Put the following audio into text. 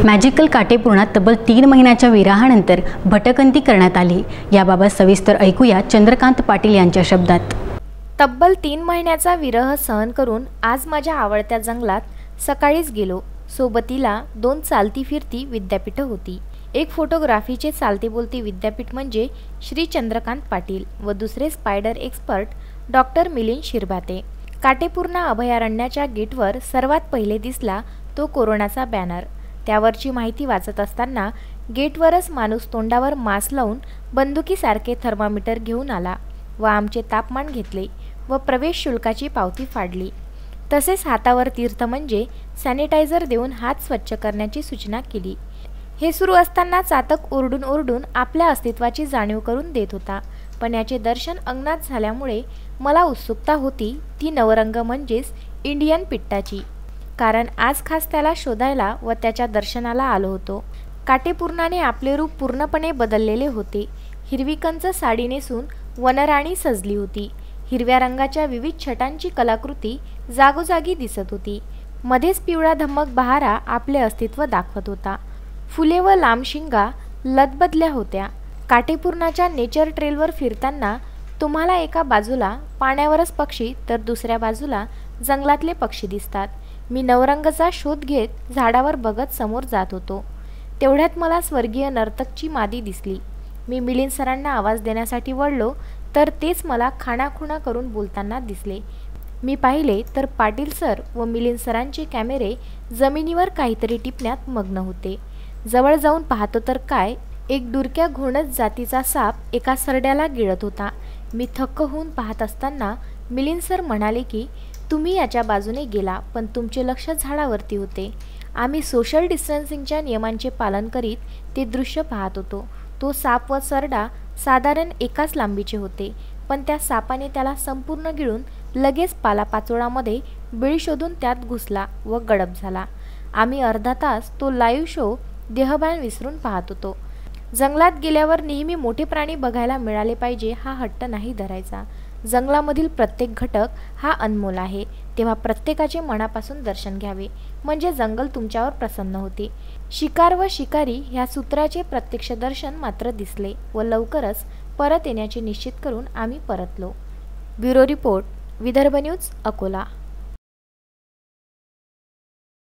Magical काटेपूर्णात तब्बल 3 महिन्याच्या विराहानंतर भटकंती करण्यात आली। याबाबत सविस्तर ऐकूया चंद्रकांत पाटील यांच्या शब्दात। तब्बल 3 महिन्याचा विरह सहन करून आज माझ्या आवडत्या जंगलात सकाळीच गेलो। सोबतीला 2 चालती फिरती विद्यापीठ होती। एक फोटोग्राफीचे चालते बोलते विद्यापीठ म्हणजे श्री चंद्रकांत पाटील व दुसरे spider expert doctor Milind Shirbhate. Katepurna अभयारण्याच्या गेटवर सर्वात पहिले दिसला तो कोरोनाचा बॅनर। त्यावरची माहिती वाचत असताना गेटवरच माणूस तोंडावर मास्क लावून बंदुकीसारखे थर्मामीटर घेऊन आला व आमचे तापमान घेतले व प्रवेश शुल्काची पावती फाडली। तसेच हातावर तीर्थ म्हणजे सॅनिटायझर देऊन हात स्वच्छ करण्याची सूचना केली। हे सुरू असताना चातक ओरडून ओरडून आपल्या अस्तित्वाची जाणीव करून देत होता, पण याचे दर्शन अंगणात झाल्यामुळे मला उत्सुकता होती ती नवरंग म्हणजेच इंडियन पिट्टाची, कारण आज खास त्याला शोधायला व त्याच्या दर्शनाला आलो होतो। काटेपूर्णाने आपले रूप पूर्णपणे बदललेले होते। हिरवी कंच साडी नेसून वनराणी सजली होती। हिरव्या रंगाच्या विविध छटांची कलाकृती जागोजागी दिसत होती। मध्येच पिवळा धम्मक बहारा आपले अस्तित्व दाखवत होता। फुले व लांब शिंगा लदबदल्या होत्या। काटेपूर्णाच्या नेचर ट्रेलवर फिरताना तुम्हाला एका बाजूला पाण्यावरच पक्षी तर दुसऱ्या बाजूला जंगलातले पक्षी दिसतात। मी नवरंगचा शोध घेत झाडावर बघत समोर जात होतो। तेवढ्यात मला स्वर्गीय नर्तकची मादी दिसली। मी मिलिंद सरांना आवाज देण्यासाठी वळलो तर तेच मला खाणाखुणा करून बोलताना दिसले। मी पाहिले तर पाटील सर व मिलिंद सरांचे कॅमेरे जमिनीवर काहीतरी टिपण्यात मग्न होते। जवळ जाऊन पाहतो तर काय, एक डुरक्या घोणस जातीचा साप एका सरड्याला गिळत होता। मी थक्क होऊन पाहत असताना मिलिंद सर म्हणाले की तुम्ही याच्या बाजूने गेला पण तुमचे लक्ष झाडावरती होते। आम्ही सोशल डिस्टन्सिंगच्या नियमांचे पालन करीत ते दृश्य पाहत होतो। तो साप व सरडा साधारण एकाच लांबीचे होते, पण त्या सापाने त्याला संपूर्ण गिळून लगेच पालापाचोळामध्ये बिळ शोधून त्यात घुसला व गडप झाला। आम्ही अर्धा तास तो लाईव्ह शो देहभान विसरून पाहत होतो। जंगलात गेल्यावर नेहमी मोठे प्राणी बघायला मिळाले पाहिजे हा हट्ट नाही धरायचा। जंगलामधील प्रत्येक घटक हा अनमोल आहे, तेव्हा प्रत्येकाचे मनापासून दर्शन घ्यावे, म्हणजे जंगल तुमच्यावर प्रसन्न होते। शिकार व शिकारी ह्या सूत्राचे प्रत्यक्ष दर्शन मात्र दिसले व लवकरच परत येण्याचे निश्चित करून आम्ही परतलो। Bureau report, Vidarbha news, Akola.